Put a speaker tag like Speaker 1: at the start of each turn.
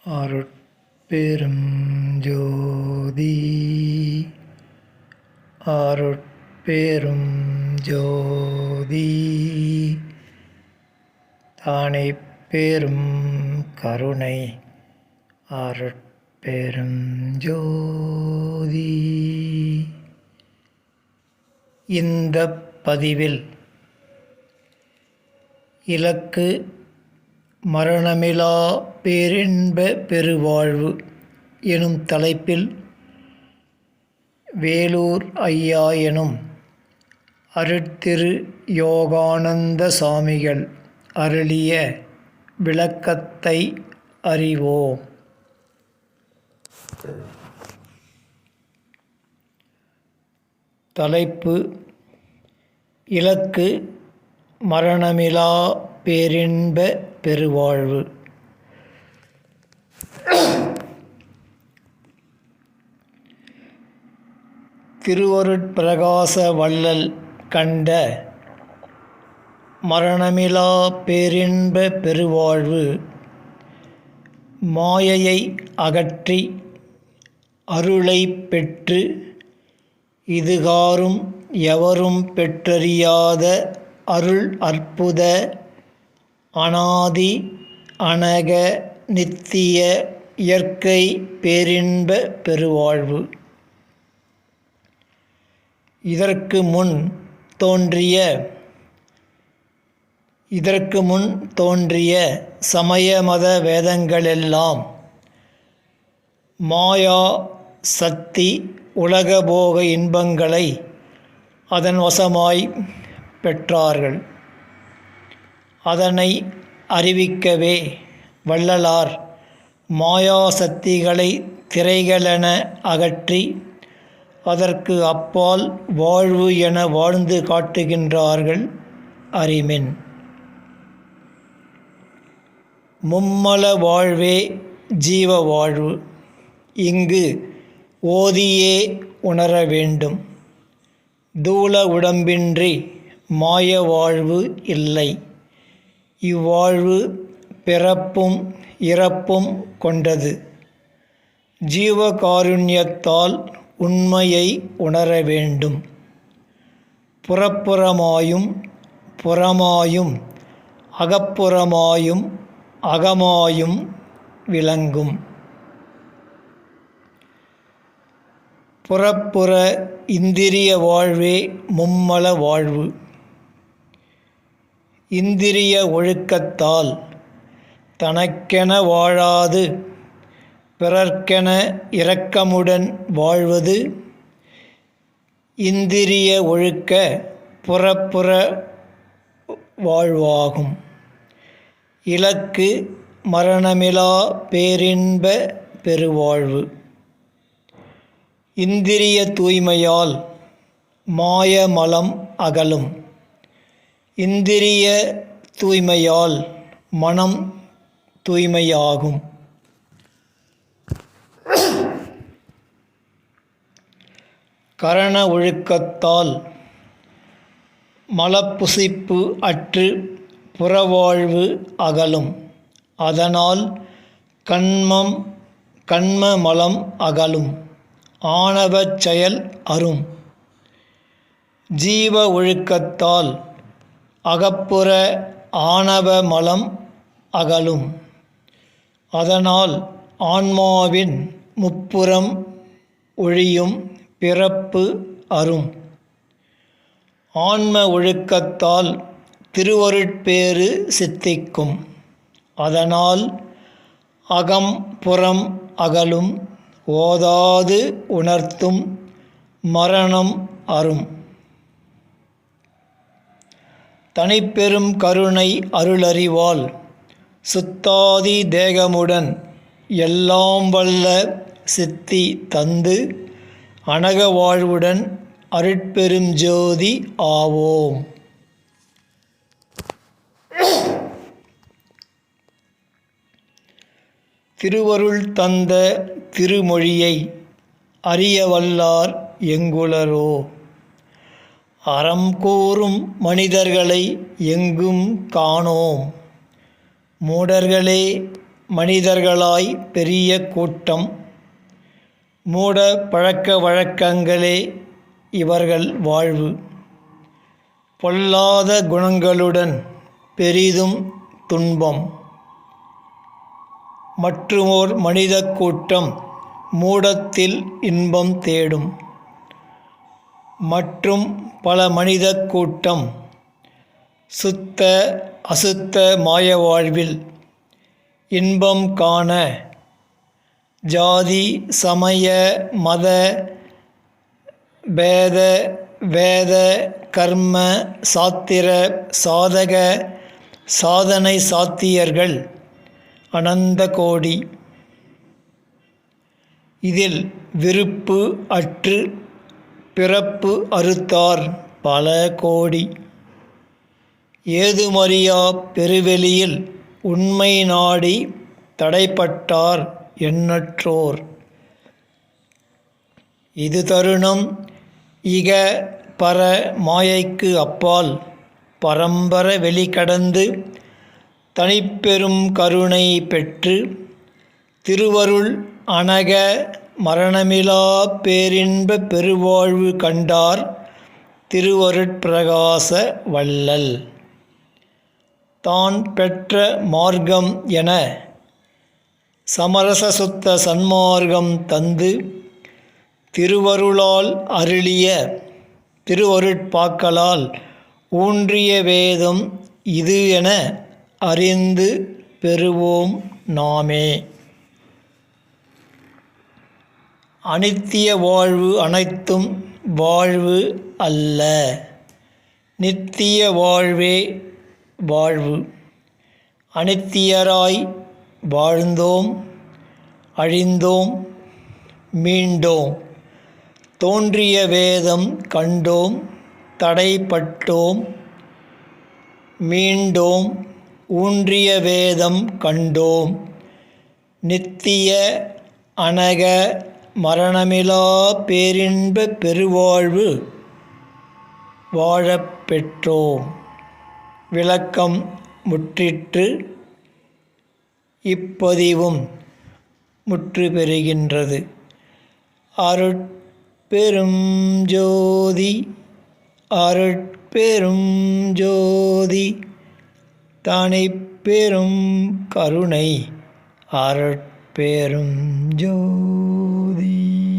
Speaker 1: அருட்பெரும் ஜோதி அருட்பெரும் ஜோதி தானே பெரும் கருணை அருட்பெரும் ஜோதி. இந்த பதிவில் இலக்கு மரணமிலா பேரின்ப பெருவாழ்வு எனும் தலைப்பில் வேலூர் ஐயா எனும் அருட்திரு யோகானந்த சாமிகள் அருளிய விளக்கத்தை அறிவோம். தலைப்பு: இலக்கு மரணமிலா பேரின்ப பெருவாழ்வு. திருவருட்பிரகாச வள்ளல் கண்ட மரணமிலா பேரின்ப பெருவாழ்வு மாயையை அகற்றி அருளை பெற்று இதுகாறும் எவரும் பெற்றறியாத அருள் அற்புத அநாதி அனக நித்திய இயற்கை பேரின்ப பெருவாழ்வு. இதற்கு முன் தோன்றிய சமய மத வேதங்களெல்லாம் மாயா சக்தி உலகபோக இன்பங்களை அதன் வசமாய் பெற்றார்கள். அதனை அறிவிக்கவே வள்ளலார் மாயாசக்திகளை திரைகளென அகற்றி அதற்கு அப்பால் வாழ்வு என வாழ்ந்து காட்டுகின்றார்கள் அறிமின். மும்மல வாழ்வே ஜீவ வாழ்வு. இங்கு ஓதியே உணர வேண்டும். தூல உடம்பின்றி மாய வாழ்வு இல்லை. இவ்வாழ்வு பிறப்பும் இறப்பும் கொண்டது. ஜீவகாருண்யத்தால் உண்மையை உணர வேண்டும். புறப்புறமாயும் புறமாயும் அகப்புறமாயும் அகமாயும் விளங்கும். புறப்புற இந்திரிய வாழ்வே மும்மல வாழ்வு. இந்திரிய ஒழுக்கத்தால் தனக்கென வாழாது பிறர்க்கென இரக்கமுடன் வாழ்வது இந்திரிய ஒழுக்க புறப்புற வாழ்வாகும். இலக்கு மரணமிலா பேரின்ப பெருவாழ்வு. இந்திரிய தூய்மையால் மாயமலம் அகலும். இந்திரிய தூய்மையால் மனம் தூய்மையாகும். கரண ஒழுக்கத்தால் மலப்புசிப்பு அற்று புறவாழ்வு அகலும். அதனால் கண்ம மலம் அகலும். ஆணவச் செயல் அரும். ஜீவ ஒழுக்கத்தால் அகப்புற ஆணவ மலம் அகலும். அதனால் ஆன்மாவின் முப்புறம் ஒழியும். பிறப்பு அரும். ஆன்ம ஒழுக்கத்தால் திருவருட்பேறு சித்திக்கும். அதனால் அகம் புறம் அகலும். ஓதாது உணர்த்தும் மரணம் அரும். தனிப்பெரும் கருணை அருளறிவால் சுத்தாதி தேகமுடன் எல்லாம் வல்ல சித்தி தந்து அனக வாழ்வுடன் அருட்பெரும் ஜோதி ஆவோம். திருவருள் தந்த திருமொழியை அறிய வல்லார் எங்குளரோ. அறம் கூறும் மனிதர்களை எங்கும் காணோம். மூடர்களே மனிதர்களாய் பெரிய கூட்டம். மூட பழக்க வழக்கங்களே இவர்கள் வாழ்வு. பொல்லாத குணங்களுடன் பெரிதும் துன்பம். மற்றுமோர் மனித கூட்டம் மூடத்தில் இன்பம் தேடும். மற்றும் பல மனித கூட்டம் சுத்த அசுத்த மாய வாழ்வில் இன்பம் காண ஜாதி சமய மத பேத வேத கர்ம சாத்திர சாதக சாதனை சாத்தியர்கள் அனந்த கோடி. இதில் விருப்பு அற்று பிறப்பு அறுத்தார் பல கோடி. ஏதுமறியா பெருவெளியில் உண்மை நாடி தடைப்பட்டார் எண்ணற்றோர். இது தருணம் இக பர மாயைக்கு அப்பால் பரம்பர வெளிக்கடந்து தனிப்பெரும் கருணை பெற்று திருவருள் அனக மரணமிலா பேரின்ப பெருவாழ்வு கண்டார் திருவருட்பிரகாச வள்ளல். தான் பெற்ற மார்க்கம் என சமரச சுத்த சன்மார்க்கம் தந்து திருவருளால் அருளிய திருவருட்பாக்களால் ஊன்றிய வேதம் இது என அறிந்து பெறுவோம் நாமே. அனித்திய வாழ்வு அனைத்தும் வாழ்வு அல்ல, நித்திய வாழ்வே வாழ்வு. அனித்தியராய் வாழ்ந்தோம், அழிந்தோம், மீண்டோம். தோன்றிய வேதம் கண்டோம், தடைப்பட்டோம், மீண்டோம். ஊன்றிய வேதம் கண்டோம். நித்திய அனக மரணமிலா பேரின்ப பெருவாழ்வு வாழப் பெற்றோம். விளக்கம் முற்றிற்று. இப்பதிவும் முற்று பெறுகின்றது. அருட்பெரும் ஜோதி அருட்பெரும் ஜோதி தனிப்பெரும் கருணை அருட்பெரும் ஜோதி.